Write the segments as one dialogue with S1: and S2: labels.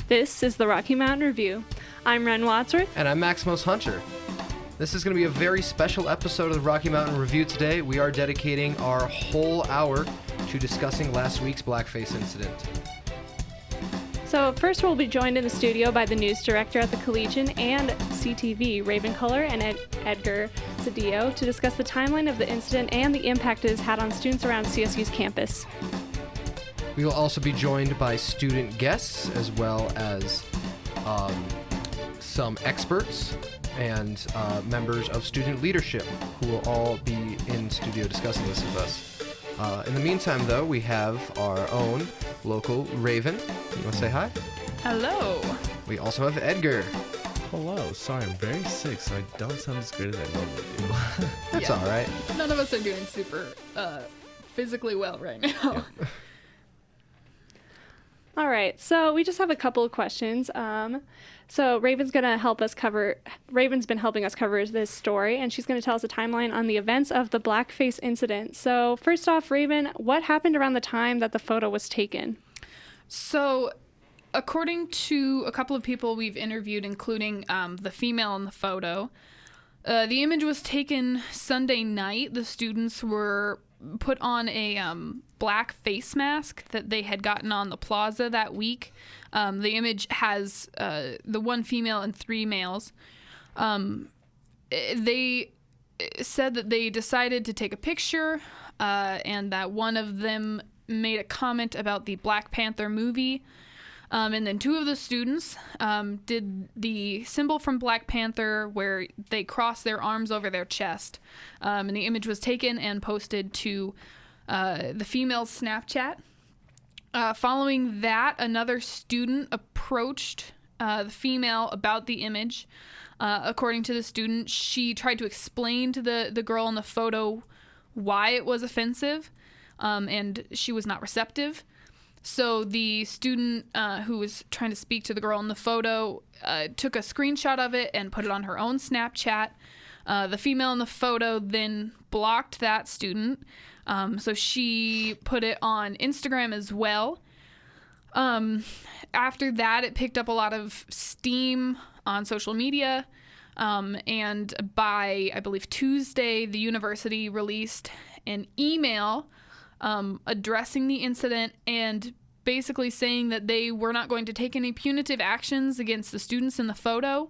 S1: This is the Rocky Mountain Review. I'm Ren Wadsworth.
S2: And I'm Maximus Hunter. This is going to be a very special episode of the Rocky Mountain Review today. We are dedicating our whole hour to discussing last week's Blackface incident.
S1: So first we'll be joined in the studio by the news director at the Collegian and CTV, Raven Culler and Edgar Cedillo, to discuss the timeline of the incident and the impact it has had on students around CSU's campus.
S2: We will also be joined by student guests as well as some experts and members of student leadership who will all be in studio discussing this with us. In the meantime, though, we have our own local Raven. You want to say hi?
S3: Hello.
S2: We also have Edgar.
S4: Hello. Sorry, I'm very sick, so I don't sound as good as I normally do.
S2: That's all right.
S3: None of us are doing super physically well right now.
S4: Yeah.
S1: All right, so we just have a couple of questions. So Raven's been helping us cover this story, and she's going to tell us a timeline on the events of the Blackface incident. So first off, Raven, what happened around the time that the photo was taken?
S3: So, according to a couple of people we've interviewed, including the female in the photo, the image was taken Sunday night. The students were put on a black face mask that they had gotten on the plaza that week. The image has the one female and three males. They said that they decided to take a picture and that one of them made a comment about the Black Panther movie. And then two of the students did the symbol from Black Panther where they crossed their arms over their chest. And the image was taken and posted to the female's Snapchat. Following that, another student approached the female about the image. According to the student, she tried to explain to the girl in the photo why it was offensive, and she was not receptive. So the student who was trying to speak to the girl in the photo took a screenshot of it and put it on her own Snapchat. The female in the photo then blocked that student. So she put it on Instagram as well. After that, it picked up a lot of steam on social media. And by, I believe, Tuesday, the university released an email addressing the incident and basically saying that they were not going to take any punitive actions against the students in the photo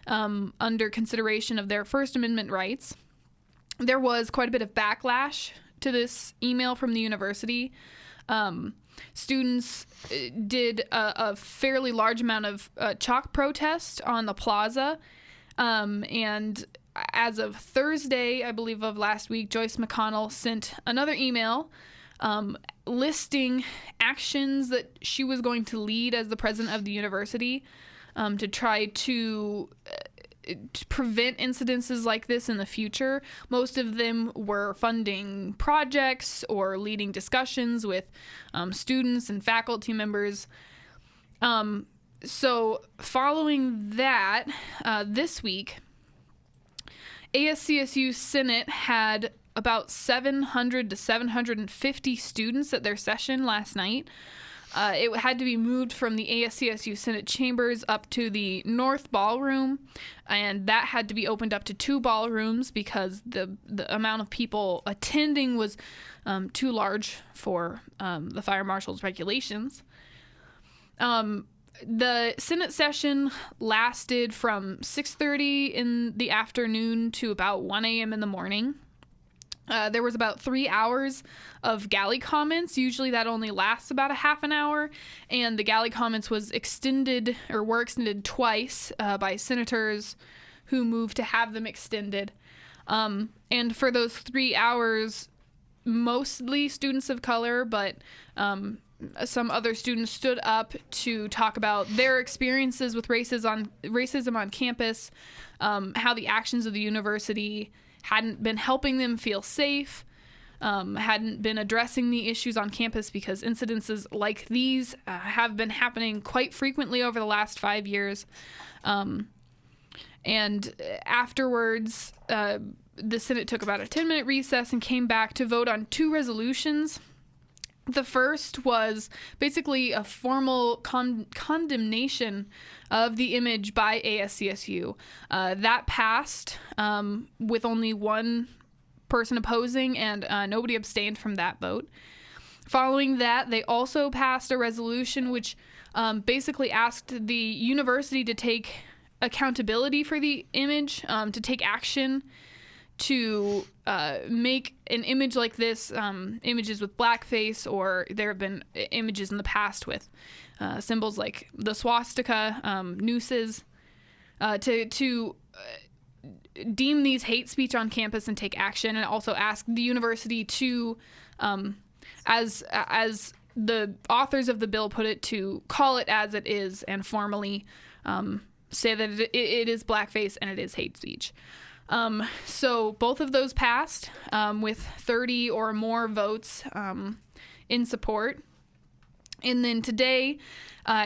S3: under consideration of their First Amendment rights. There was quite a bit of backlash to this email from the university. Students did a fairly large amount of chalk protest on the plaza, and as of Thursday, I believe, of last week, Joyce McConnell sent another email listing actions that she was going to lead as the president of the university to try to prevent incidences like this in the future. Most of them were funding projects or leading discussions with students and faculty members. So following that, this week, ASCSU Senate had about 700 to 750 students at their session last night. It had to be moved from the ASCSU Senate chambers up to the North Ballroom, and that had to be opened up to two ballrooms because the amount of people attending was too large for the fire marshal's regulations. The Senate session lasted from 6:30 in the afternoon to about 1 a.m. in the morning. There was about 3 hours of galley comments. Usually that only lasts about a half an hour. And the galley comments were extended twice by senators who moved to have them extended. And for those 3 hours, mostly students of color, but some other students stood up to talk about their experiences with racism on campus, how the actions of the university hadn't been helping them feel safe, hadn't been addressing the issues on campus because incidences like these have been happening quite frequently over the last 5 years. And afterwards, the Senate took about a 10-minute recess and came back to vote on two resolutions. The first was basically a formal condemnation of the image by ASCSU. That passed with only one person opposing, and nobody abstained from that vote. Following that, they also passed a resolution which basically asked the university to take accountability for the image, to take action to make an image like this, images with blackface, or there have been images in the past with symbols like the swastika, nooses, to deem these hate speech on campus and take action, and also ask the university to, as the authors of the bill put it, to call it as it is and formally say that it is blackface and it is hate speech. So both of those passed with 30 or more votes in support. And then today,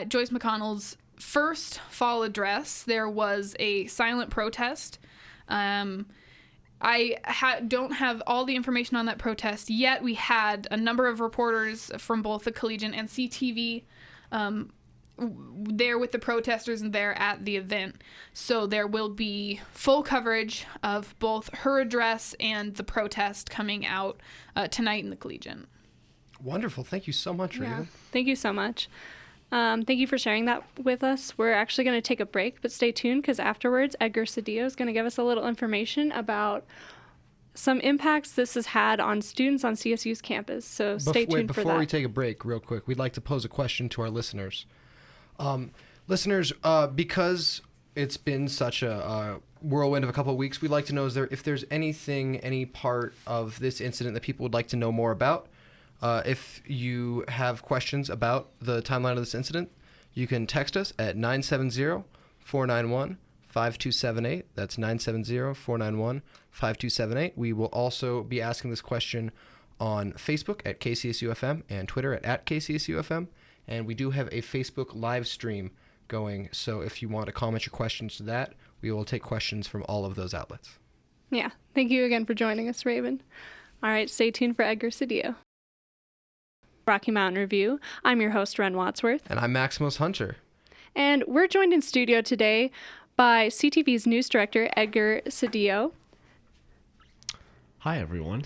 S3: Joyce McConnell's first fall address, there was a silent protest. I don't have all the information on that protest yet. We had a number of reporters from both the Collegian and CTV there with the protesters and there at the event. So there will be full coverage of both her address and the protest coming out tonight in the Collegian.
S2: Wonderful. Thank you so much, Raven.
S1: Yeah. Thank you so much. Thank you for sharing that with us. We're actually going to take a break, but stay tuned because afterwards, Edgar Cedillo is going to give us a little information about some impacts this has had on students on CSU's campus. So stay tuned for that.
S2: Before we take a break, real quick, we'd like to pose a question to our listeners. Listeners, because it's been such a whirlwind of a couple of weeks, we'd like to know if there's anything, any part of this incident that people would like to know more about. If you have questions about the timeline of this incident, you can text us at 970-491-5278. That's 970-491-5278. We will also be asking this question on Facebook at KCSUFM and Twitter at KCSUFM. And we do have a Facebook live stream going, so if you want to comment your questions to that, we will take questions from all of those outlets.
S1: Yeah. Thank you again for joining us, Raven. All right, stay tuned for Edgar Cedillo. Rocky Mountain Review. I'm your host, Ren Wadsworth.
S2: And I'm Maximus Hunter.
S1: And we're joined in studio today by CTV's news director, Edgar Cedillo.
S4: Hi, everyone.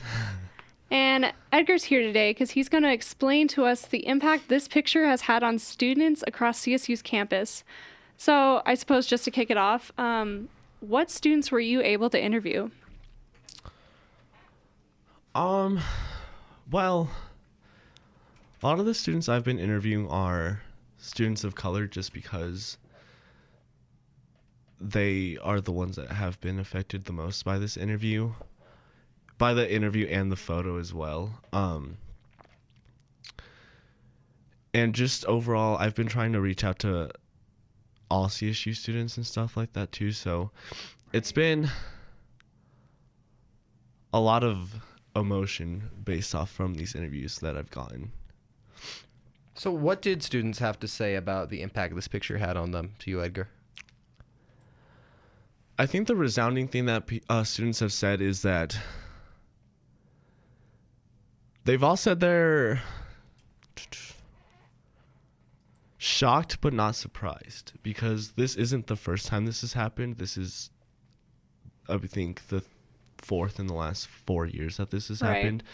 S1: And Edgar's here today because he's going to explain to us the impact this picture has had on students across CSU's campus. So I suppose just to kick it off, what students were you able to interview?
S4: Well, a lot of the students I've been interviewing are students of color just because they are the ones that have been affected the most by this interview. By the interview and the photo as well. And just overall, I've been trying to reach out to all CSU students and stuff like that too. So it's been a lot of emotion based off from these interviews that I've gotten.
S2: So what did students have to say about the impact this picture had on them to you, Edgar?
S4: I think the resounding thing that students have said is that they've all said they're shocked but not surprised because this isn't the first time this has happened. This is, I think, the fourth in the last 4 years that this has happened.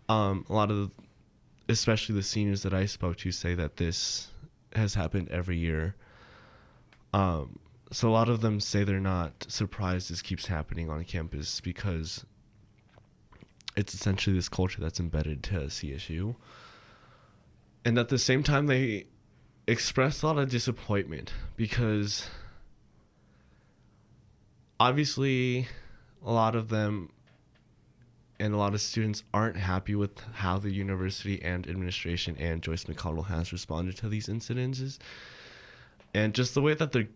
S4: A lot of, especially the seniors that I spoke to, say that this has happened every year. So a lot of them say they're not surprised this keeps happening on campus because it's essentially this culture that's embedded to CSU. And at the same time, they expressed a lot of disappointment because obviously a lot of them and a lot of students aren't happy with how the university and administration and Joyce McConnell has responded to these incidences. And just the way that the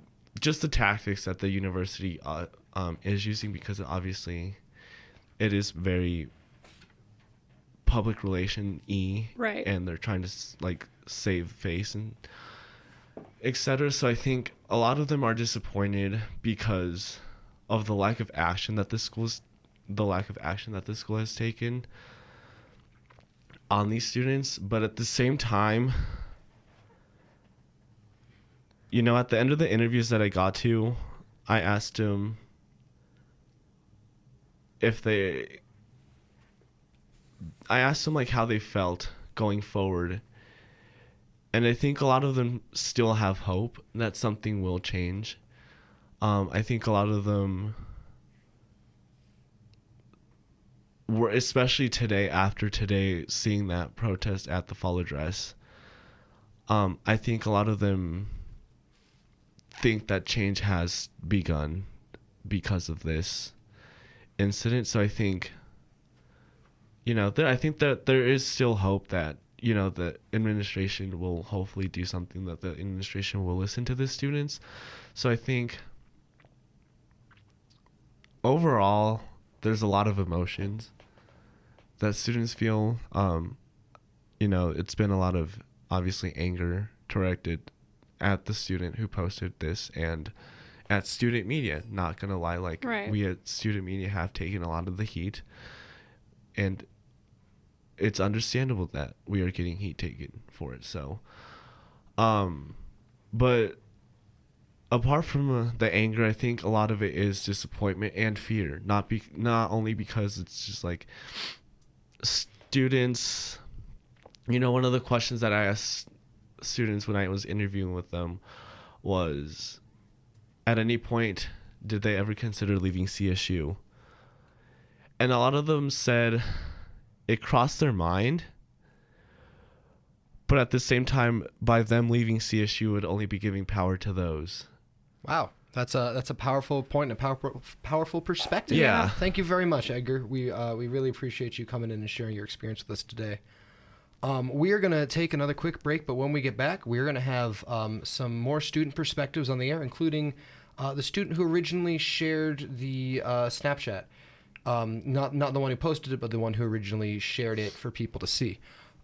S4: tactics that the university is using, because obviously it is very public relation-y,
S1: Right.
S4: and they're trying to save face and etc. So I think a lot of them are disappointed because of the lack of action that the school has taken. on these students, but at the same time, you know, at the end of the interviews that I got to, I asked them like how they felt going forward. And I think a lot of them still have hope that something will change. I think a lot of them were, especially today, after today, seeing that protest at the fall address, I think a lot of them think that change has begun because of this incident. So I think, you know, I think that there is still hope that, you know, the administration will hopefully do something, that the administration will listen to the students. So I think overall, there's a lot of emotions that students feel. You know, it's been a lot of, obviously, anger directed at the student who posted this and at student media. Not gonna lie, like,
S1: right.
S4: We at student media have taken a lot of the heat, and it's understandable that we are getting heat taken for it. So, but apart from the anger, I think a lot of it is disappointment and fear. Not only because it's just like students, you know, one of the questions that I asked students when I was interviewing with them was, at any point, did they ever consider leaving CSU? And a lot of them said it crossed their mind, but at the same time, by them leaving CSU, it would only be giving power to those.
S2: Wow, that's a powerful point, and a powerful perspective.
S4: Yeah.
S2: Thank you very much, Edgar. We really appreciate you coming in and sharing your experience with us today. We are going to take another quick break, but when we get back, we're going to have some more student perspectives on the air, including the student who originally shared the Snapchat. Not the one who posted it, but the one who originally shared it for people to see.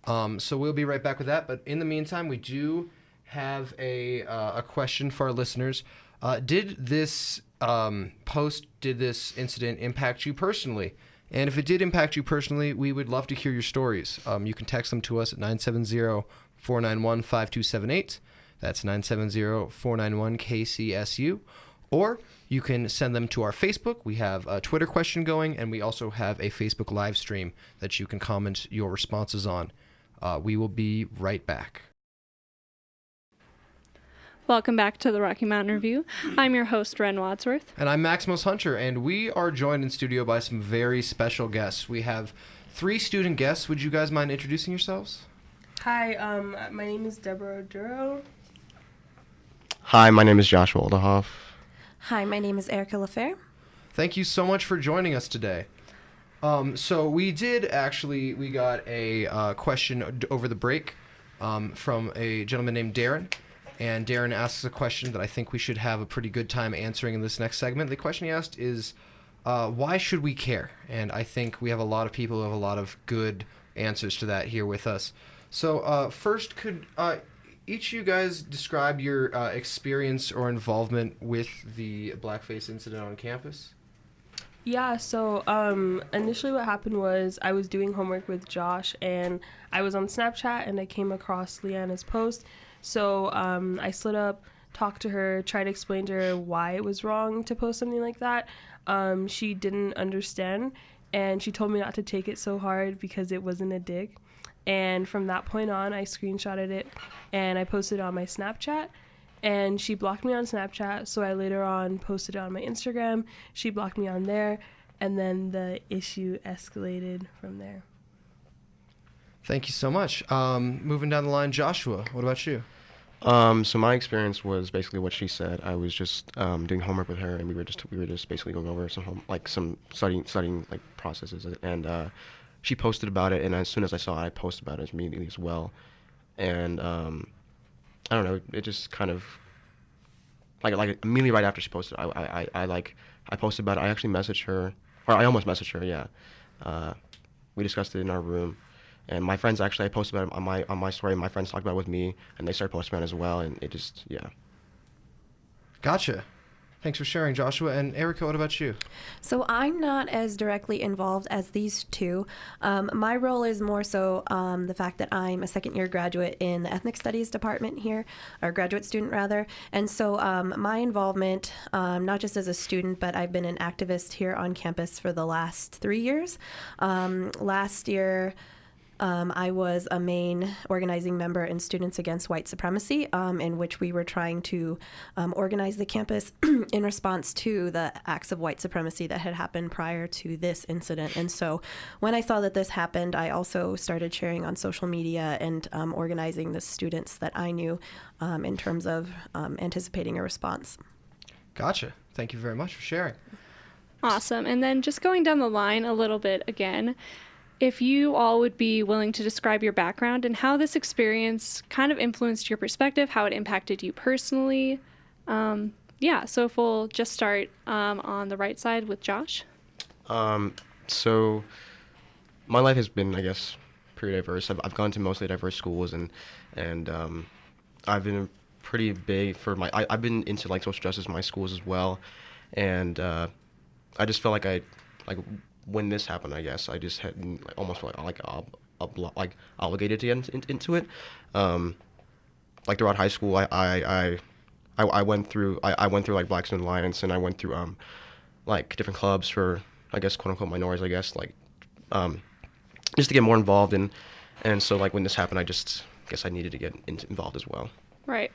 S2: So we'll be right back with that. But in the meantime, we do have a question for our listeners. Did this incident impact you personally? And if it did impact you personally, we would love to hear your stories. You can text them to us at 970-491-5278. That's 970-491-KCSU. Or you can send them to our Facebook. We have a Twitter question going, and we also have a Facebook live stream that you can comment your responses on. We will be right back.
S1: Welcome back to the Rocky Mountain Review. I'm your host, Ren Wadsworth.
S2: And I'm Maximus Hunter, and we are joined in studio by some very special guests. We have 3 student guests. Would you guys mind introducing yourselves?
S5: Hi, my name is Deborah Duro.
S6: Hi, my name is Joshua Oldehoff.
S7: Hi, my name is Erica LaFair.
S2: Thank you so much for joining us today. So we got a question over the break from a gentleman named Darren. And Darren asks a question that I think we should have a pretty good time answering in this next segment. The question he asked is, why should we care? And I think we have a lot of people who have a lot of good answers to that here with us. So first, could each of you guys describe your experience or involvement with the Blackface incident on campus?
S5: Yeah, so initially what happened was I was doing homework with Josh, and I was on Snapchat, and I came across Leanna's post. So I slid up, talked to her, tried to explain to her why it was wrong to post something like that. She didn't understand, and she told me not to take it so hard because it wasn't a dig. And from that point on, I screenshotted it, and I posted it on my Snapchat. And she blocked me on Snapchat, so I later on posted it on my Instagram. She blocked me on there, and then the issue escalated from there.
S2: Thank you so much. Moving down the line, Joshua, what about you?
S6: So my experience was basically what she said. I was just doing homework with her, and we were just basically going over some studying like processes, and she posted about it, and as soon as I saw it, I posted about it immediately as well. And I don't know, it just kind of like immediately right after she posted, I posted about it. I actually messaged her, or I almost messaged her. Yeah, we discussed it in our room. And my friends, actually, I posted about it on my story. My friends talked about it with me, and they started posting about it as well. And it just, yeah.
S2: Gotcha. Thanks for sharing, Joshua. And Erica, what about you?
S7: So I'm not as directly involved as these two. My role is more so the fact that I'm a second-year graduate in the Ethnic Studies department here, or graduate student rather. And so my involvement, not just as a student, but I've been an activist here on campus for the last 3 years. Last year, I was a main organizing member in Students Against White Supremacy, in which we were trying to organize the campus in response to the acts of white supremacy that had happened prior to this incident. And so when I saw that this happened, I also started sharing on social media and organizing the students that I knew in terms of anticipating a response.
S2: Gotcha. Thank you very much for sharing.
S1: Awesome. And then just going down the line a little bit again, if you all would be willing to describe your background and how this experience kind of influenced your perspective, how it impacted you personally. So if we'll just start on the right side with Josh.
S6: So my life has been, I guess, pretty diverse. I've gone to mostly diverse schools, and I've been pretty big for I've been into like social justice in my schools as well, and I just felt like when this happened, I guess I just had almost felt like obligated to get into it. Like throughout high school, I went through like Black Student Alliance, and I went through like different clubs for, I guess, quote unquote minorities, I guess, like just to get more involved and so like when this happened, I just guess I needed to get involved as well.
S1: Right.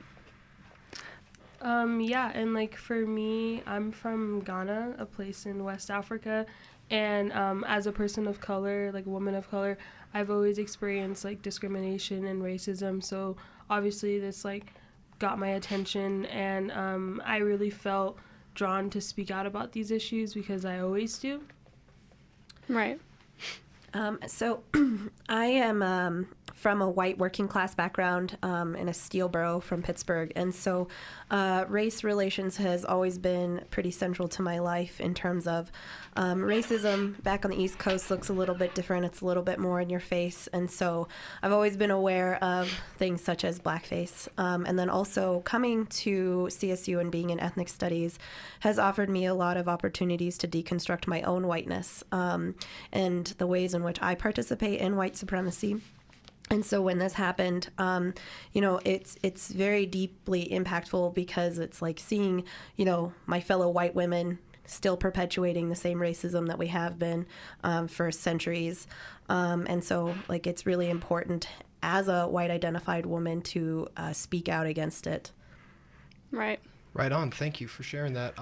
S5: Yeah, and like for me, I'm from Ghana, a place in West Africa, and as a person of color, like a woman of color, I've always experienced like discrimination and racism. So obviously this like got my attention, and I really felt drawn to speak out about these issues because I always do.
S1: Right.
S7: So I am from a white working class background in a steel borough from Pittsburgh. And so race relations has always been pretty central to my life in terms of racism back on the East Coast looks a little bit different. It's a little bit more in your face. And so I've always been aware of things such as blackface. And then also coming to CSU and being in ethnic studies has offered me a lot of opportunities to deconstruct my own whiteness and the ways in which I participate in white supremacy. And so when this happened, it's very deeply impactful because it's like seeing, my fellow white women still perpetuating the same racism that we have been for centuries. And so like it's really important as a white identified woman to speak out against it.
S1: Right.
S2: Right on. Thank you for sharing that.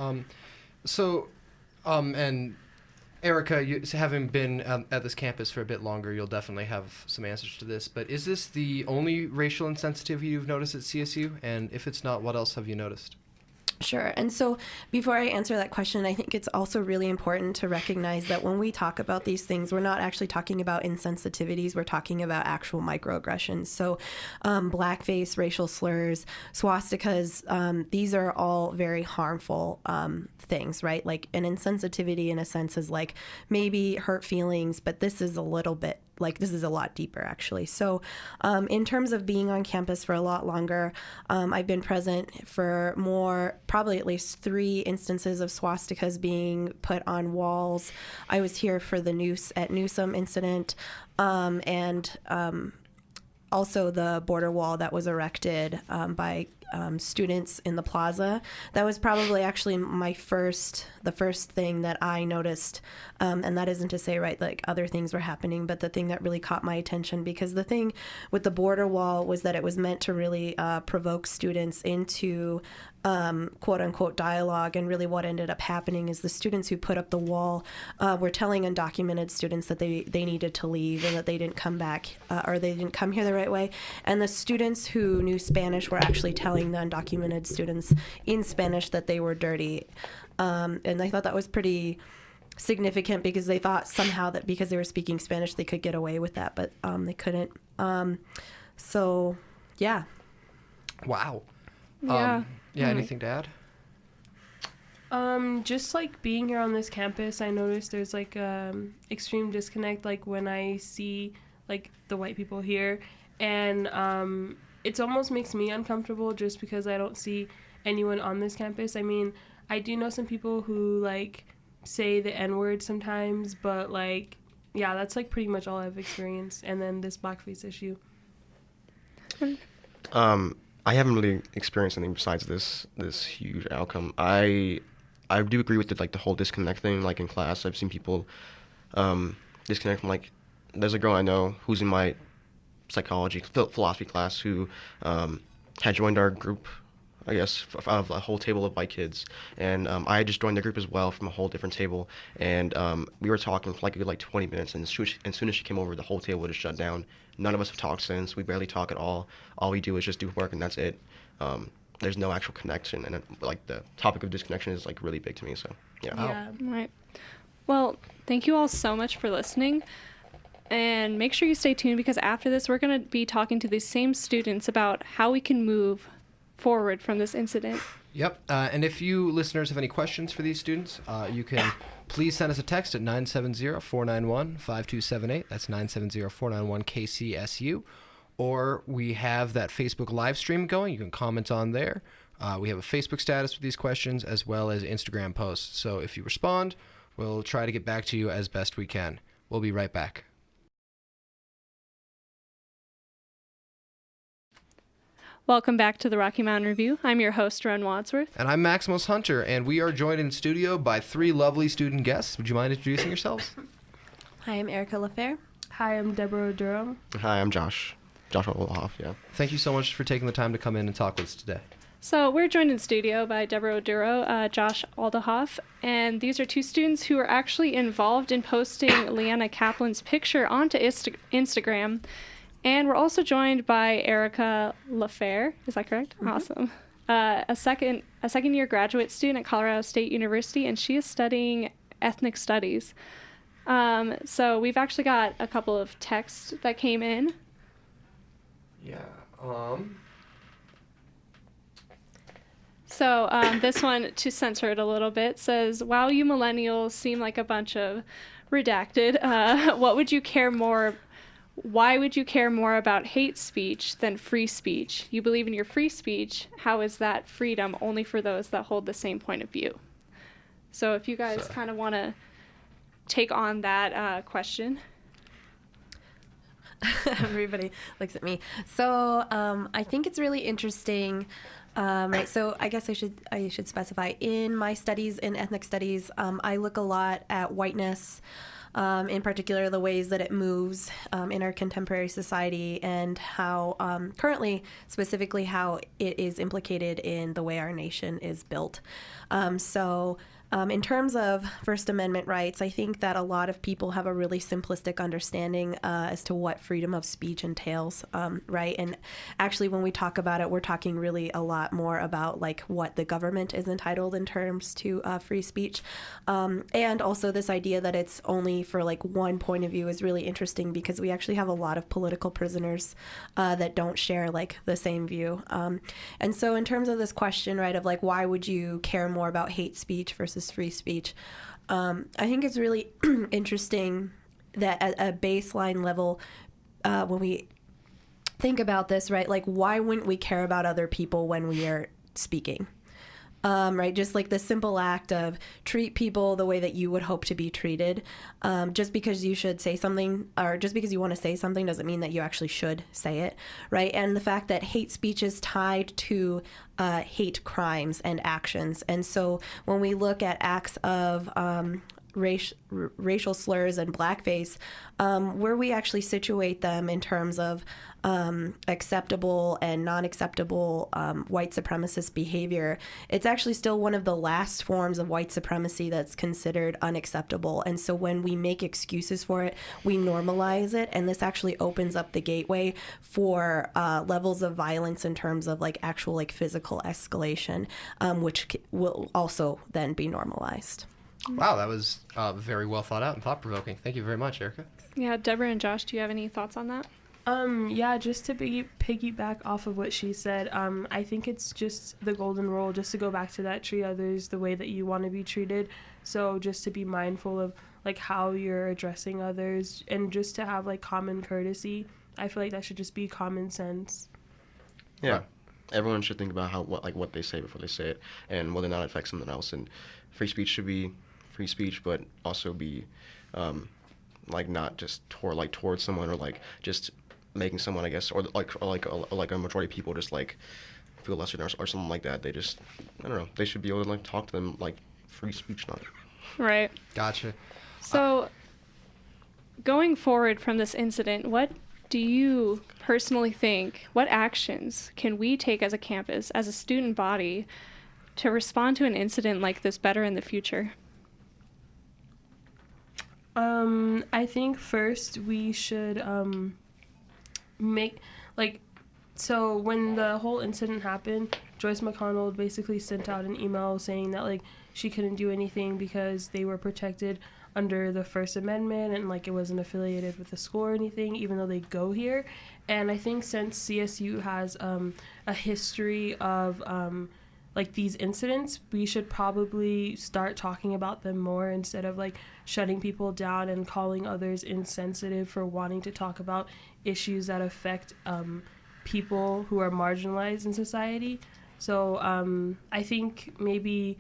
S2: And Erica, having been at this campus for a bit longer, you'll definitely have some answers to this. But is this the only racial insensitivity you've noticed at CSU? And if it's not, what else have you noticed?
S7: Sure. And so before I answer that question, I think it's also really important to recognize that when we talk about these things, we're not actually talking about insensitivities. We're talking about actual microaggressions. So blackface, racial slurs, swastikas, these are all very harmful things, right? Like an insensitivity in a sense is like maybe hurt feelings, but this is a little bit this is a lot deeper, actually. So in terms of being on campus for a lot longer, I've been present for probably at least 3 instances of swastikas being put on walls. I was here for the at Newsom incident, and also the border wall that was erected by students in the plaza. That was probably actually the first thing that I noticed, and that isn't to say, right, like other things were happening, but the thing that really caught my attention, because the thing with the border wall was that it was meant to really provoke students into quote unquote dialogue, and really what ended up happening is the students who put up the wall were telling undocumented students that they needed to leave and that they didn't come back or they didn't come here the right way, and the students who knew Spanish were actually telling the undocumented students in Spanish that they were dirty, and I thought that was pretty significant because they thought somehow that because they were speaking Spanish they could get away with that, but they couldn't. So yeah.
S2: Wow.
S1: Yeah.
S2: Anything to add?
S5: Just like being here on this campus, I noticed there's like extreme disconnect like when I see like the white people here, and it almost makes me uncomfortable just because I don't see anyone on this campus. I mean, I do know some people who like say the N-word sometimes, but like, yeah, that's like pretty much all I've experienced. And then this blackface issue.
S6: I haven't really experienced anything besides this huge outcome. I do agree with the whole disconnect thing. Like in class, I've seen people disconnect from like. There's a girl I know who's in my psychology philosophy class who had joined our group, I guess, of a whole table of white kids, and I just joined the group as well from a whole different table, and we were talking for like a good 20 minutes, and as soon as she came over, the whole table just shut down. None of us have talked since. We barely talk at all. All we do is just do work, and that's it. There's no actual connection, and like the topic of disconnection is like really big to me. So yeah.
S5: Yeah.
S1: Right. Well, thank you all so much for listening. And make sure you stay tuned because after this, we're going to be talking to these same students about how we can move forward from this incident.
S2: Yep. And if you listeners have any questions for these students, you can please send us a text at 970-491-5278. That's 970-491-KCSU. Or we have that Facebook live stream going. You can comment on there. We have a Facebook status with these questions as well as Instagram posts. So if you respond, we'll try to get back to you as best we can. We'll be right back.
S1: Welcome back to the Rocky Mountain Review. I'm your host, Ron Wadsworth.
S2: And I'm Maximus Hunter, and we are joined in studio by 3 lovely student guests. Would you mind introducing yourselves?
S7: Hi, I'm Erica LaFair.
S5: Hi, I'm Deborah Durham.
S6: Hi, I'm Josh. Joshua Olhoff, yeah.
S2: Thank you so much for taking the time to come in and talk with us today.
S1: So we're joined in studio by Deborah Oduro, Josh Aldahoff, and these are 2 students who are actually involved in posting Leanna Kaplan's picture onto Instagram. And we're also joined by Erica LaFair. Is that correct? Mm-hmm. Awesome. A second year graduate student at Colorado State University, and she is studying ethnic studies. So we've actually got a couple of texts that came in.
S2: Yeah.
S1: So this one, to censor it a little bit, says, "Wow, you millennials seem like a bunch of redacted. What would you care more? Why would you care more about hate speech than free speech? You believe in your free speech. How is that freedom only for those that hold the same point of view?" So if you guys kind of want to take on that question.
S7: Everybody looks at me. So I think it's really interesting. Right. So I guess I should specify in my studies in ethnic studies, I look a lot at whiteness. In particular, the ways that it moves in our contemporary society and how currently, specifically, how it is implicated in the way our nation is built. In terms of First Amendment rights, I think that a lot of people have a really simplistic understanding as to what freedom of speech entails, right? And actually, when we talk about it, we're talking really a lot more about like what the government is entitled in terms to free speech. And also this idea that it's only for like one point of view is really interesting because we actually have a lot of political prisoners that don't share like the same view. And so in terms of this question, right, of like, why would you care more about hate speech versus free speech? I think it's really interesting that at a baseline level, when we think about this, right, like why wouldn't we care about other people when we are speaking? Right, just like the simple act of treat people the way that you would hope to be treated. Just because you should say something or just because you want to say something doesn't mean that you actually should say it, right? And the fact that hate speech is tied to hate crimes and actions. And so when we look at acts of racial slurs and blackface, where we actually situate them in terms of acceptable and non-acceptable white supremacist behavior, it's actually still one of the last forms of white supremacy that's considered unacceptable. And so when we make excuses for it, we normalize it, and this actually opens up the gateway for levels of violence in terms of like actual like physical escalation, which will also then be normalized.
S2: Wow, that was very well thought out and thought-provoking. Thank you very much, Erica.
S1: Yeah, Deborah and Josh, do you have any thoughts on that?
S5: Yeah, just to piggyback off of what she said, I think it's just the golden rule, just to go back to that, treat others the way that you want to be treated. So just to be mindful of like how you're addressing others and just to have like common courtesy. I feel like that should just be common sense.
S6: Yeah. everyone should think about what they say before they say it, and whether or not it affects something else. And free speech should be free speech, but also be not just towards someone, or like just making someone, I guess, or a majority of people just like feel lesser than, or something like that. They just, I don't know, they should be able to like talk to them like free speech, not.
S1: Right.
S2: Gotcha.
S1: So, going forward from this incident, what do you personally think, what actions can we take as a campus, as a student body, to respond to an incident like this better in the future?
S5: I think first we should so when the whole incident happened, Joyce McConnell basically sent out an email saying that like she couldn't do anything because they were protected under the First Amendment, and like it wasn't affiliated with the school or anything, even though they go here. And I think since CSU has a history of like these incidents, we should probably start talking about them more instead of like shutting people down and calling others insensitive for wanting to talk about issues that affect people who are marginalized in society. So I think maybe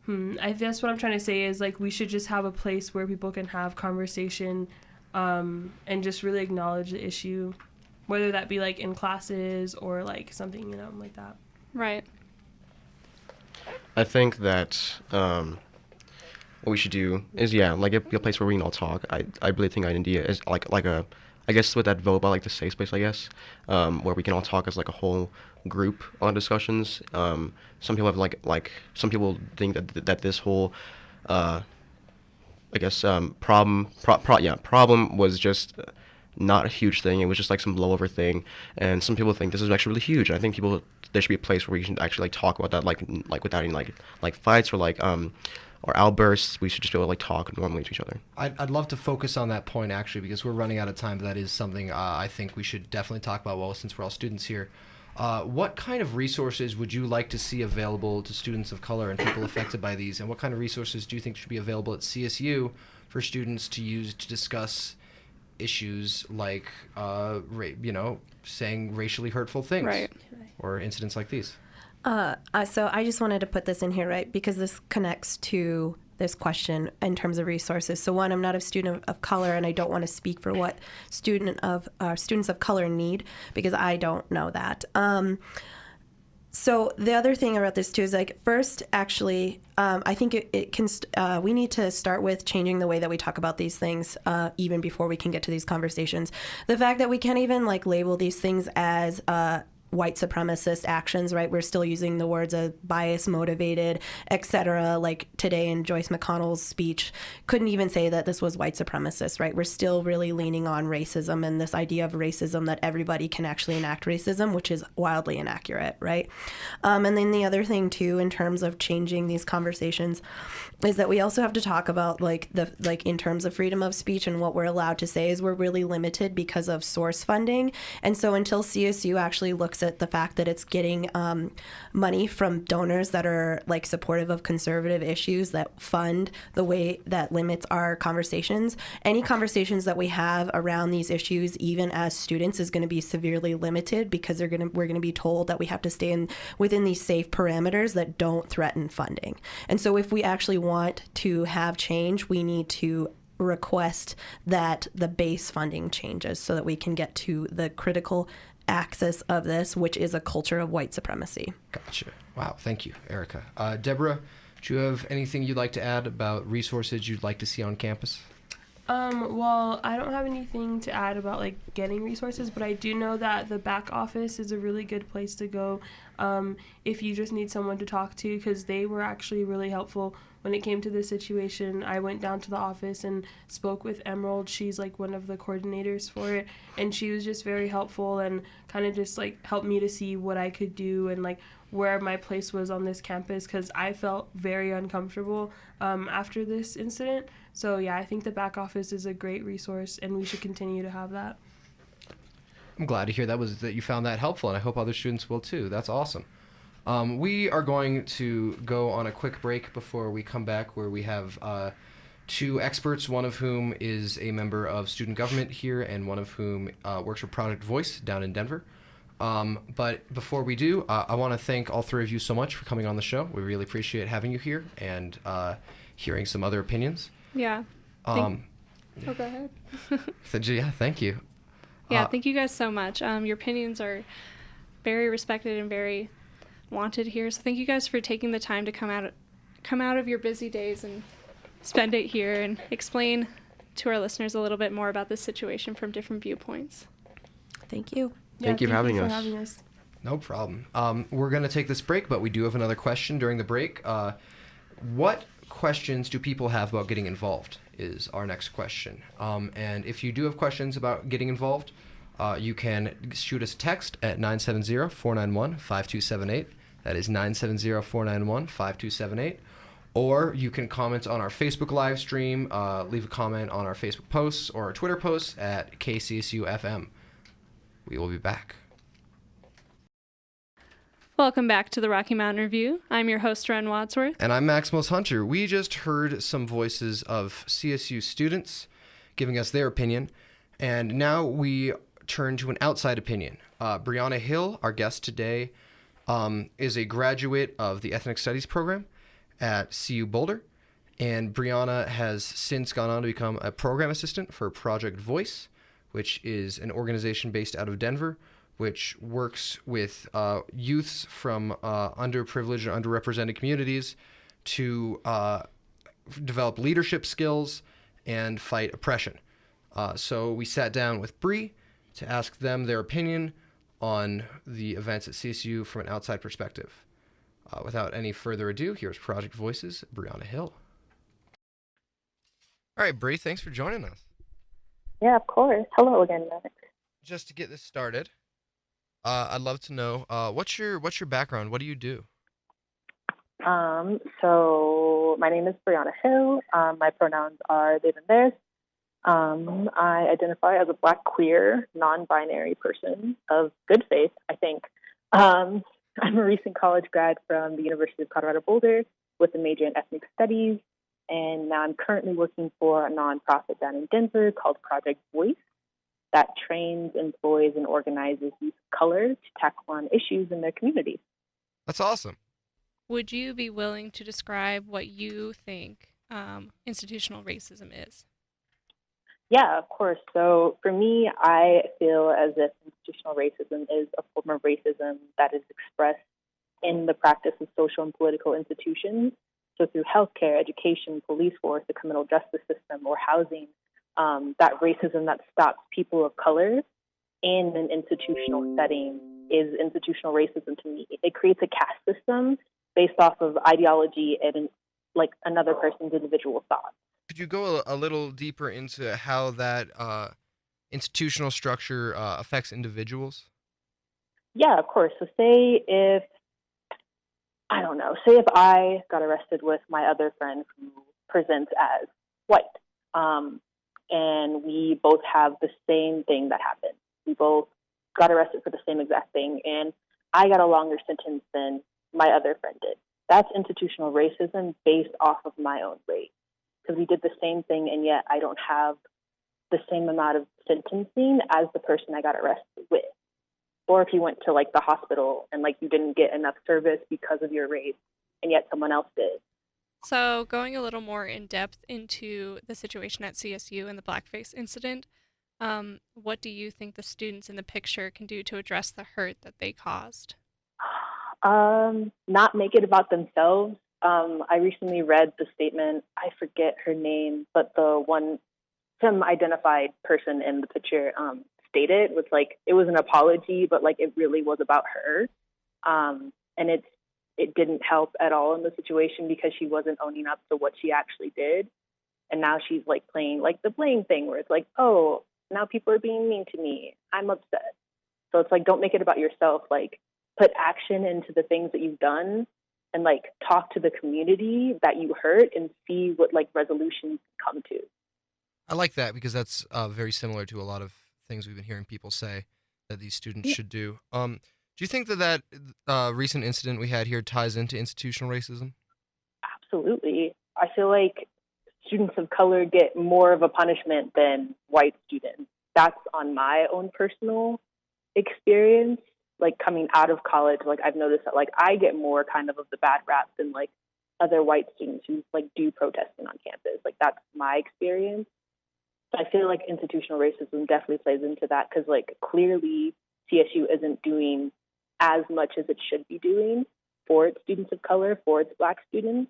S5: I guess what I'm trying to say is like we should just have a place where people can have conversation and just really acknowledge the issue, whether that be like in classes or like something, like that.
S1: Right.
S6: I think that what we should do is like be a place where we can all talk. I really think India is like a, I guess with that vote about like the safe space, I guess, where we can all talk as like a whole group on discussions. Some people have like some people think that this whole I guess problem was just not a huge thing. It was just like some blowover thing, and some people think this is actually really huge. I think there should be a place where we can actually like talk about that like without any like fights or or outbursts. We should just be able to like talk normally to each other.
S2: I'd love to focus on that point actually, because we're running out of time, but that is something I think we should definitely talk about. Well, since we're all students here, what kind of resources would you like to see available to students of color and people affected by these, and what kind of resources do you think should be available at CSU for students to use to discuss issues like saying racially hurtful things,
S1: Right.
S2: or incidents like these?
S7: So I just wanted to put this in here, right, because this connects to this question in terms of resources. So one, I'm not a student of color, and I don't want to speak for what students of color need, because I don't know that. So the other thing about this too is like, first, actually, I think we need to start with changing the way that we talk about these things, even before we can get to these conversations. The fact that we can't even like label these things as white supremacist actions, right? We're still using the words of bias motivated, etc. Like today in Joyce McConnell's speech, couldn't even say that this was white supremacist, right? We're still really leaning on racism and this idea of racism, that everybody can actually enact racism, which is wildly inaccurate, right? And then the other thing too, in terms of changing these conversations, is that we also have to talk about in terms of freedom of speech, and what we're allowed to say is we're really limited because of source funding. And so until CSU actually looks at the fact that it's getting money from donors that are like supportive of conservative issues, that fund the way that limits our conversations, any conversations that we have around these issues, even as students, is going to be severely limited, because we're going to be told that we have to stay within these safe parameters that don't threaten funding. And so if we actually want to have change, we need to request that the base funding changes so that we can get to the critical axis of this, which is a culture of white supremacy.
S2: Gotcha. Wow. Thank you, Erica. Deborah, do you have anything you'd like to add about resources you'd like to see on campus?
S5: Well, I don't have anything to add about like getting resources, but I do know that the back office is a really good place to go if you just need someone to talk to, because they were actually really helpful when it came to this situation. I went down to the office and spoke with Emerald. She's like one of the coordinators for it, and she was just very helpful and kind of just like helped me to see what I could do and like where my place was on this campus, because I felt very uncomfortable after this incident. So yeah, I think the back office is a great resource, and we should continue to have that.
S2: I'm glad to hear that you found that helpful, and I hope other students will too. That's awesome. We are going to go on a quick break before we come back, where we have two experts, one of whom is a member of student government here and one of whom works for Project Voice down in Denver. But before we do, I want to thank all three of you so much for coming on the show. We really appreciate having you here and hearing some other opinions.
S1: Yeah. Oh, go ahead.
S2: Yeah, thank you.
S1: Yeah, thank you guys so much. Your opinions are very respected and very wanted here. So thank you guys for taking the time to come out of your busy days and spend it here and explain to our listeners a little bit more about this situation from different viewpoints.
S7: Thank you.
S6: Thank you for having
S5: us.
S2: No problem. We're going to take this break, but we do have another question during the break. What questions do people have about getting involved is our next question. And if you do have questions about getting involved, you can shoot us a text at 970-491-5278. That is 970-491-5278. Or you can comment on our Facebook live stream, leave a comment on our Facebook posts or our Twitter posts at KCSU FM. We will be back.
S1: Welcome back to the Rocky Mountain Review. I'm your host, Ren Wadsworth.
S2: And I'm Maximus Hunter. We just heard some voices of CSU students giving us their opinion, and now we turn to an outside opinion. Brianna Hill, our guest today, is a graduate of the Ethnic Studies program at CU Boulder, and Brianna has since gone on to become a program assistant for Project Voice, which is an organization based out of Denver, which works with youths from underprivileged or underrepresented communities to develop leadership skills and fight oppression. So we sat down with Bree to ask them their opinion on the events at CSU from an outside perspective. Without any further ado, here's Project Voice's Brianna Hill. All right, Bree, thanks for joining us.
S8: Yeah, of course. Hello again, Max.
S2: Just to get this started, I'd love to know what's your background? What do you do?
S8: So my name is Brianna Hill. My pronouns are they and theirs. I identify as a Black queer, non-binary person of good faith, I think. I'm a recent college grad from the University of Colorado Boulder with a major in ethnic studies, and now I'm currently working for a nonprofit down in Denver called Project Voice that trains, employs, and organizes youth of color to tackle on issues in their communities.
S2: That's awesome.
S1: Would you be willing to describe what you think institutional racism is?
S8: Yeah, of course. So for me, I feel as if institutional racism is a form of racism that is expressed in the practice of social and political institutions. So through healthcare, education, police force, the criminal justice system, or housing, that racism that stops people of color in an institutional setting is institutional racism to me. It creates a caste system based off of ideology and like another person's individual thoughts.
S2: Could you go a little deeper into how that institutional structure affects individuals?
S8: Yeah, of course. So say if I got arrested with my other friend who presents as white, and we both have the same thing that happened. We both got arrested for the same exact thing, and I got a longer sentence than my other friend did. That's institutional racism based off of my own race. Because we did the same thing, and yet I don't have the same amount of sentencing as the person I got arrested with. Or if you went to like the hospital and like you didn't get enough service because of your race, and yet someone else did.
S1: So going a little more in depth into the situation at CSU and the Blackface incident, what do you think the students in the picture can do to address the hurt that they caused?
S8: Not make it about themselves. I recently read the statement, I forget her name, but some identified person in the picture stated was like, it was an apology, but like it really was about her. And it didn't help at all in the situation because she wasn't owning up to what she actually did. And now she's like playing like the blame thing where it's like, oh, now people are being mean to me. I'm upset. So it's like, don't make it about yourself. Like put action into the things that you've done and like talk to the community that you hurt and see what like resolutions come to.
S2: I like that because that's very similar to a lot of things we've been hearing people say that these students should do. Do you think that recent incident we had here ties into institutional racism?
S8: Absolutely. I feel like students of color get more of a punishment than white students. That's on my own personal experience. like coming out of college, like I've noticed that like I get more kind of the bad rap than like other white students who like do protesting on campus. Like that's my experience. So I feel like institutional racism definitely plays into that because like clearly CSU isn't doing as much as it should be doing for its students of color, for its Black students.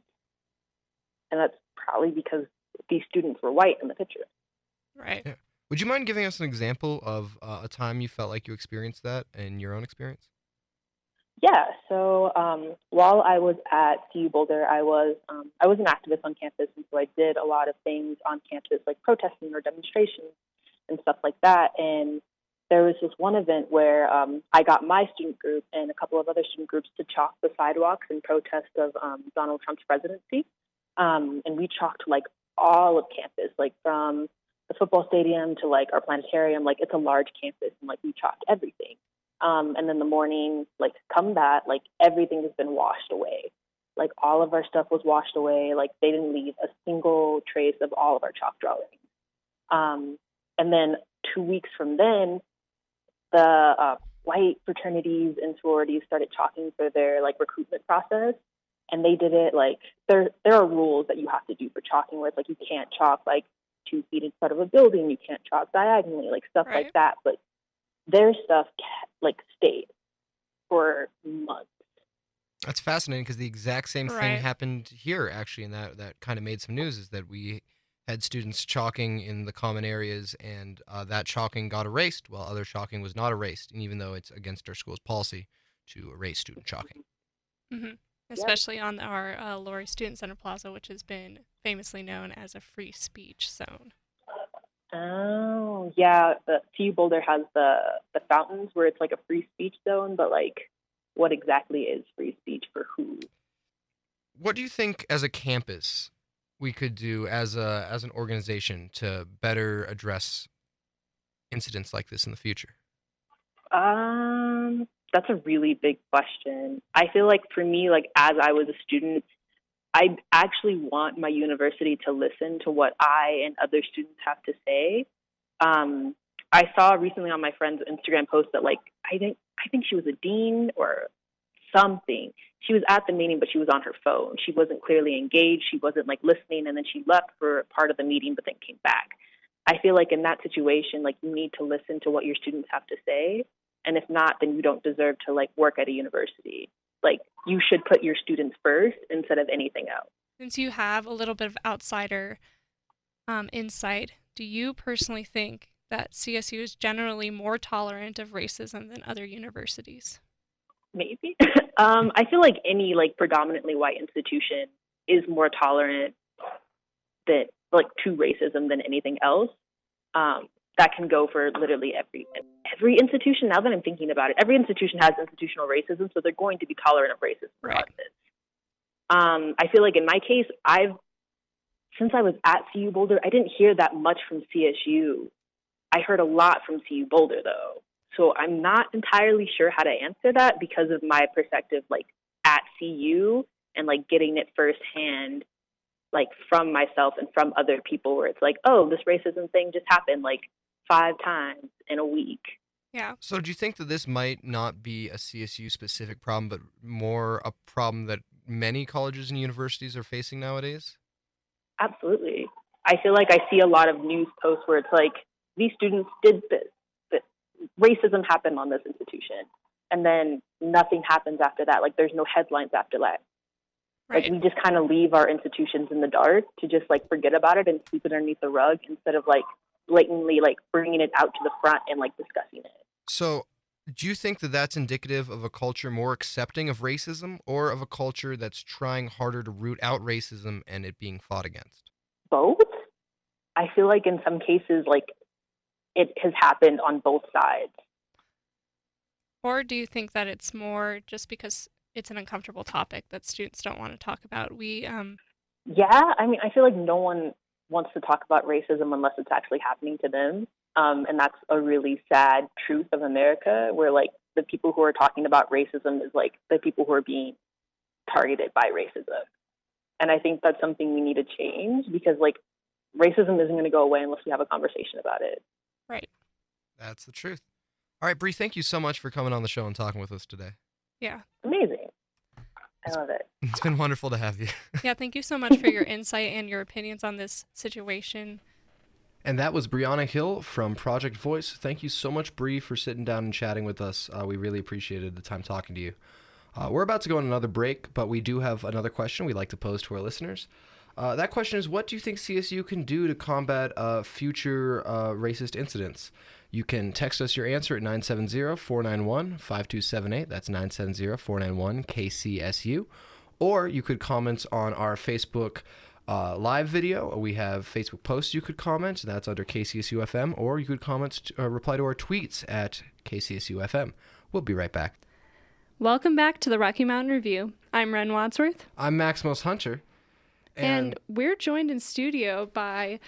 S8: And that's probably because these students were white in the picture.
S1: Right.
S2: Yeah. Would you mind giving us an example of a time you felt like you experienced that in your own experience?
S8: Yeah. So while I was at CU Boulder, I was an activist on campus, and so I did a lot of things on campus, like protesting or demonstrations and stuff like that. And there was this one event where I got my student group and a couple of other student groups to chalk the sidewalks in protest of Donald Trump's presidency. And we chalked like all of campus, like from the football stadium to like our planetarium. Like it's a large campus, and like we chalked everything. And then the morning, like come that, like everything has been washed away. Like all of our stuff was washed away. Like they didn't leave a single trace of all of our chalk drawings. And then 2 weeks from then, the white fraternities and sororities started chalking for their like recruitment process. And they did it like there are rules that you have to do for chalking where it's like you can't chalk like 2 feet in front of a building, you can't chalk diagonally, like stuff
S1: Right.
S8: like that. But their stuff like stayed for months.
S2: That's fascinating because the exact same thing
S1: Right.
S2: happened here, actually, and that kind of made some news, is that we had students chalking in the common areas, and that chalking got erased, while other chalking was not erased, and even though it's against our school's policy to erase student chalking.
S1: Hmm. Especially on our Lori Student Center Plaza, which has been famously known as a free speech zone.
S8: Oh, yeah. The CU Boulder has the fountains where it's like a free speech zone, but like, what exactly is free speech for who?
S2: What do you think, as a campus, we could do as an organization to better address incidents like this in the future?
S8: That's a really big question. I feel like for me, like as I was a student, I actually want my university to listen to what I and other students have to say. I saw recently on my friend's Instagram post that like I think she was a dean or something. She was at the meeting, but she was on her phone. She wasn't clearly engaged. She wasn't like listening, and then she left for part of the meeting, but then came back. I feel like in that situation, like you need to listen to what your students have to say, and if not, then you don't deserve to like work at a university. Like you should put your students first instead of anything else.
S1: Since you have a little bit of outsider insight, do you personally think that CSU is generally more tolerant of racism than other universities?
S8: Maybe. I feel like any like predominantly white institution is more tolerant that like to racism than anything else. That can go for literally every institution. Now that I'm thinking about it, every institution has institutional racism, so they're going to be tolerant of racism regardless. I feel like in my case, since I was at CU Boulder, I didn't hear that much from CSU. I heard a lot from CU Boulder though, so I'm not entirely sure how to answer that because of my perspective, like at CU and like getting it firsthand, like from myself and from other people, where it's like, oh, this racism thing just happened like 5 times in a week.
S1: Yeah.
S2: So do you think that this might not be a CSU specific problem, but more a problem that many colleges and universities are facing nowadays?
S8: Absolutely. I feel like I see a lot of news posts where it's like, these students did this racism happened on this institution. And then nothing happens after that. Like there's no headlines after that.
S1: Right.
S8: Like we just kind of leave our institutions in the dark to just like forget about it and sweep it underneath the rug instead of like blatantly like bringing it out to the front and like discussing it.
S2: So do you think that that's indicative of a culture more accepting of racism, or of a culture that's trying harder to root out racism and it being fought against?
S8: Both. I feel like in some cases, like it has happened on both sides.
S1: Or do you think that it's more just because it's an uncomfortable topic that students don't want to talk about?
S8: Yeah, I mean, I feel like no one wants to talk about racism unless it's actually happening to them. And that's a really sad truth of America, where like the people who are talking about racism is like the people who are being targeted by racism. And I think that's something we need to change because like racism isn't going to go away unless we have a conversation about it.
S1: Right.
S2: That's the truth. All right, Bree, thank you so much for coming on the show and talking with us today.
S1: Yeah.
S8: Amazing. I love it.
S2: It's been wonderful to have you.
S1: Yeah, thank you so much for your insight and your opinions on this situation.
S2: And that was Brianna Hill from Project Voice. Thank you so much, Bree, for sitting down and chatting with us. We really appreciated the time talking to you. We're about to go on another break, but we do have another question we'd like to pose to our listeners. That question is, what do you think CSU can do to combat future racist incidents? You can text us your answer at 970-491-5278. That's 970-491-KCSU. Or you could comment on our Facebook live video. We have Facebook posts you could comment. That's under KCSU FM. Or you could comment, reply to our tweets at KCSU FM. We'll be right back.
S1: Welcome back to the Rocky Mountain Review. I'm Ren Wadsworth.
S2: I'm Maximus Hunter.
S1: And we're joined in studio by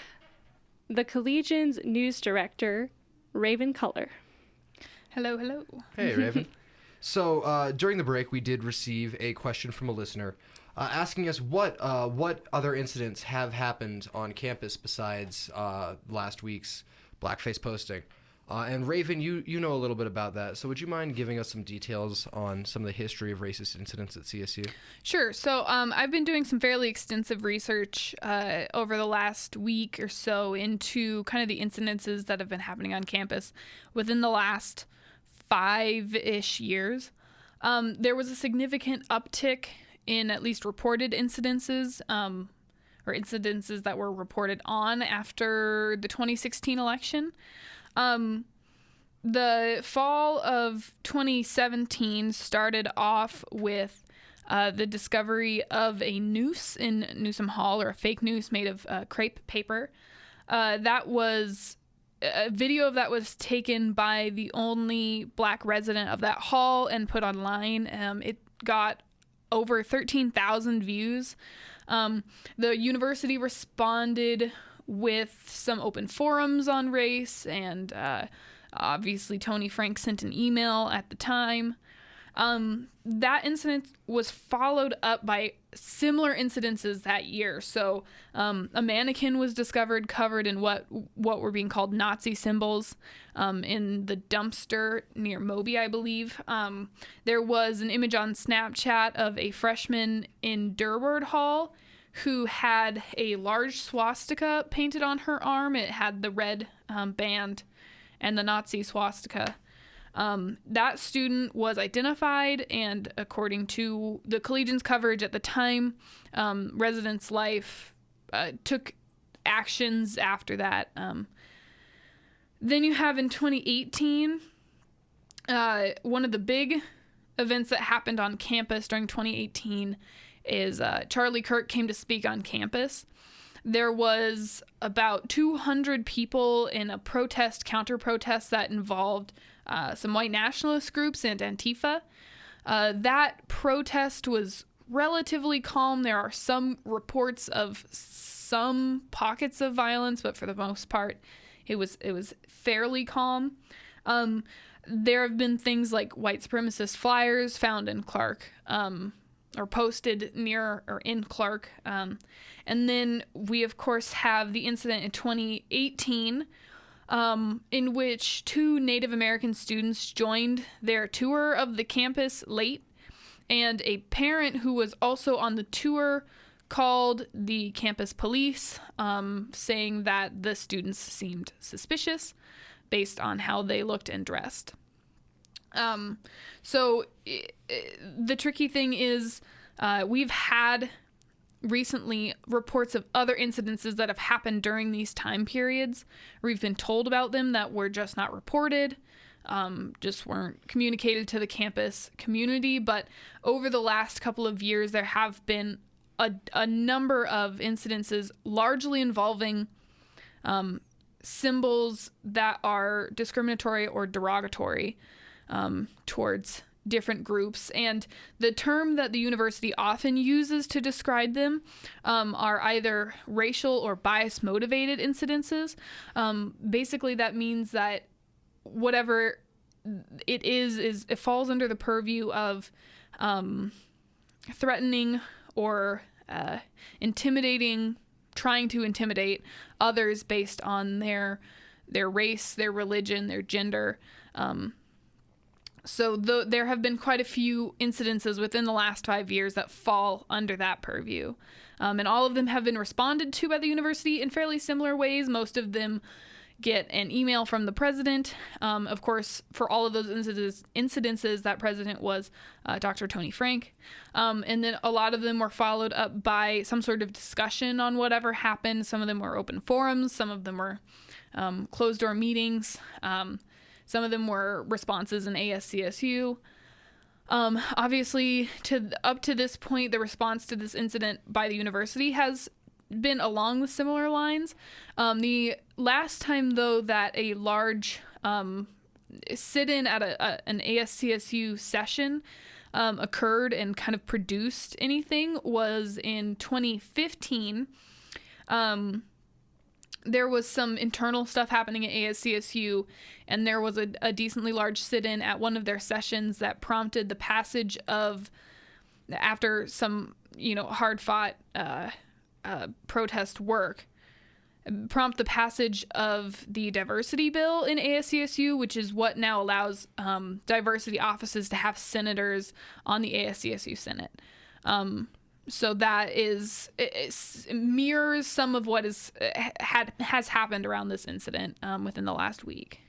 S1: the Collegian's news director, Raven Culler.
S3: Hello, hello.
S2: Hey, Raven. So during the break, we did receive a question from a listener asking us what other incidents have happened on campus besides last week's blackface posting. And Raven, you know a little bit about that, so would you mind giving us some details on some of the history of racist incidents at CSU?
S3: Sure. So I've been doing some fairly extensive research over the last week or so into kind of the incidences that have been happening on campus within the last 5-ish years. There was a significant uptick in at least reported incidences, or incidences that were reported on after the 2016 election. The fall of 2017 started off with the discovery of a noose in Newsom Hall, or a fake noose made of crepe paper. That was a video of that was taken by the only black resident of that hall and put online. It got over 13,000 views. The university responded with some open forums on race, and obviously Tony Frank sent an email at the time. That incident was followed up by similar incidences that year. So a mannequin was discovered covered in what were being called Nazi symbols in the dumpster near Moby, I believe. There was an image on Snapchat of a freshman in Durward Hall who had a large swastika painted on her arm. It had the red band and the Nazi swastika. That student was identified, and according to the Collegian's coverage at the time, Residence Life took actions after that. Then you have in 2018, one of the big events that happened on campus during 2018 is Charlie Kirk came to speak on campus. There was about 200 people in a counter-protest that involved some white nationalist groups and Antifa. That protest was relatively calm. There are some reports of some pockets of violence, but for the most part, it was fairly calm. There have been things like white supremacist flyers found in Clark, or posted near or in Clark. And then we, of course, have the incident in 2018 in which 2 Native American students joined their tour of the campus late, and a parent who was also on the tour called the campus police, saying that the students seemed suspicious based on how they looked and dressed. So the tricky thing is we've had recently reports of other incidences that have happened during these time periods. We've been told about them that were just not reported, just weren't communicated to the campus community. But over the last couple of years, there have been a number of incidences largely involving symbols that are discriminatory or derogatory towards different groups, and the term that the university often uses to describe them are either racial or bias motivated incidences. Basically, that means that whatever it is it falls under the purview of threatening or trying to intimidate others based on their race, their religion, their gender, So there have been quite a few incidences within the last 5 years that fall under that purview. And all of them have been responded to by the university in fairly similar ways. Most of them get an email from the president. Of course, for all of those incidences, that president was Dr. Tony Frank. And then a lot of them were followed up by some sort of discussion on whatever happened. Some of them were open forums. Some of them were closed-door meetings. Some of them were responses in ASCSU. Obviously, up to this point, the response to this incident by the university has been along the similar lines. The last time, though, that a large sit-in at an ASCSU session occurred and kind of produced anything was in 2015. There was some internal stuff happening at ASCSU, and there was a decently large sit-in at one of their sessions that prompted the passage of, after some, hard-fought protest work, prompt the passage of the diversity bill in ASCSU, which is what now allows diversity offices to have senators on the ASCSU Senate. So that it mirrors some of what has happened around this incident within the last week.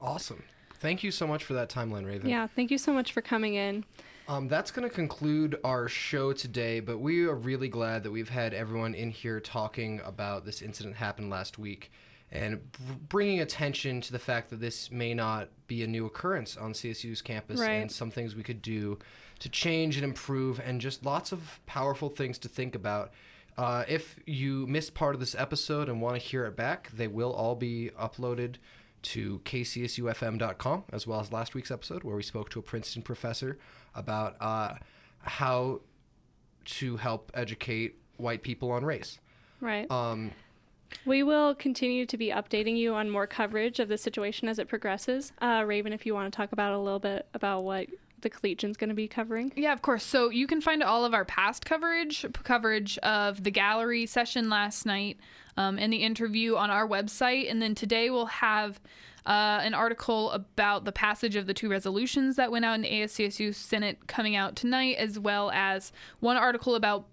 S2: Awesome. Thank you so much for that timeline, Raven.
S1: Yeah, thank you so much for coming in.
S2: That's going to conclude our show today, but we are really glad that we've had everyone in here talking about this incident happened last week and bringing attention to the fact that this may not be a new occurrence on CSU's campus,
S1: right,
S2: and some things we could do to change and improve, and just lots of powerful things to think about. If you missed part of this episode and want to hear it back, they will all be uploaded to kcsufm.com, as well as last week's episode where we spoke to a Princeton professor about how to help educate white people on race.
S1: Right. We will continue to be updating you on more coverage of the situation as it progresses. Raven, if you want to talk about a little bit about what the Collegian's going to be covering.
S3: Yeah, of course. So you can find all of our past coverage of the gallery session last night, and the interview on our website. And then today we'll have an article about the passage of the 2 resolutions that went out in the ASCSU Senate coming out tonight, as well as one article about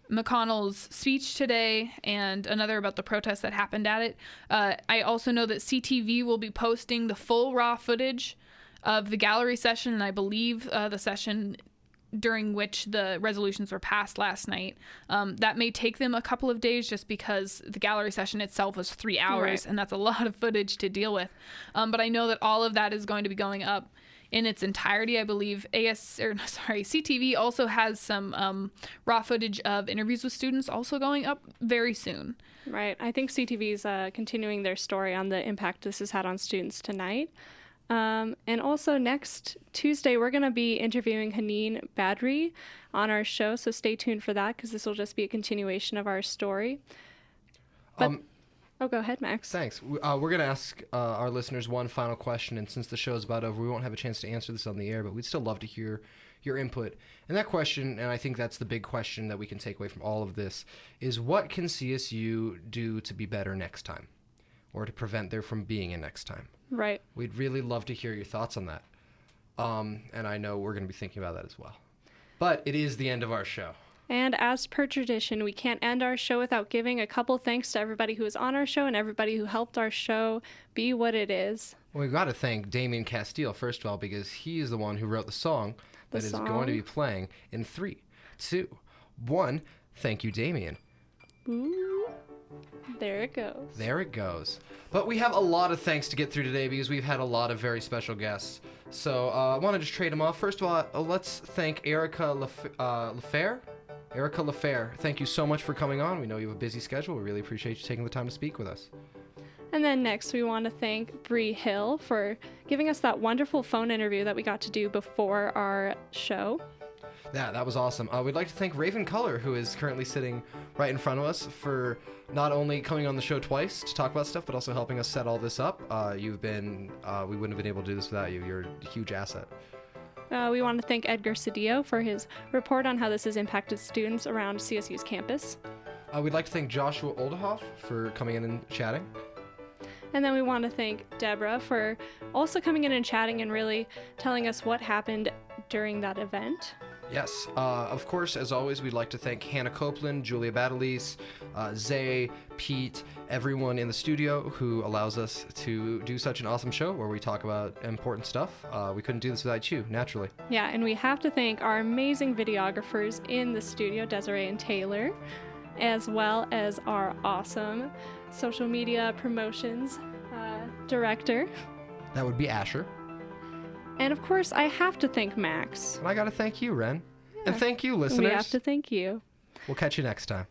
S3: McConnell's speech today and another about the protests that happened at it. I also know that CTV will be posting the full raw footage of the gallery session, and I believe the session during which the resolutions were passed last night. That may take them a couple of days just because the gallery session itself was 3 hours,
S1: right,
S3: and that's a lot of footage to deal with. But I know that all of that is going to be going up in its entirety. I believe CTV also has some raw footage of interviews with students also going up very soon.
S1: Right. I think CTV is continuing their story on the impact this has had on students tonight. And also next Tuesday, we're going to be interviewing Haneen Badri on our show, so stay tuned for that because this will just be a continuation of our story. But, go ahead, Max.
S2: Thanks. We're going to ask our listeners one final question, and since the show is about over, we won't have a chance to answer this on the air, but we'd still love to hear your input. And that question, and I think that's the big question that we can take away from all of this, is what can CSU do to be better next time, or to prevent there from being a next time?
S1: Right.
S2: We'd really love to hear your thoughts on that. And I know we're going to be thinking about that as well. But it is the end of our show.
S1: And as per tradition, we can't end our show without giving a couple thanks to everybody who was on our show and everybody who helped our show be what it is.
S2: Well, we've got to thank Damien Castile, first of all, because he is the one who wrote the song that is going to be playing in 3, 2, 1. Thank you, Damien.
S1: Ooh. There it goes.
S2: There it goes. But we have a lot of thanks to get through today because we've had a lot of very special guests. So I want to just trade them off. First of all, let's thank Erica LaFair. Erica LaFair, thank you so much for coming on. We know you have a busy schedule. We really appreciate you taking the time to speak with us.
S1: And then next, we want to thank Bree Hill for giving us that wonderful phone interview that we got to do before our show.
S2: Yeah, that was awesome. We'd like to thank Raven Culler, who is currently sitting right in front of us, for not only coming on the show twice to talk about stuff, but also helping us set all this up. We wouldn't have been able to do this without you. You're a huge asset.
S1: We want to thank Edgar Cedillo for his report on how this has impacted students around CSU's campus.
S2: We'd like to thank Joshua Oldehoff for coming in and chatting.
S1: And then we want to thank Deborah for also coming in and chatting and really telling us what happened during that event.
S2: Yes, of course, as always, we'd like to thank Hannah Copeland, Julia Badalise, Zay, Pete, everyone in the studio who allows us to do such an awesome show where we talk about important stuff. We couldn't do this without you, naturally.
S1: Yeah, and we have to thank our amazing videographers in the studio, Desiree and Taylor, as well as our awesome social media promotions director.
S2: That would be Asher.
S1: And of course, I have to thank Max.
S2: And I got to thank you, Ren.
S1: Yeah.
S2: And thank you, listeners.
S1: We have to thank you.
S2: We'll catch you next time.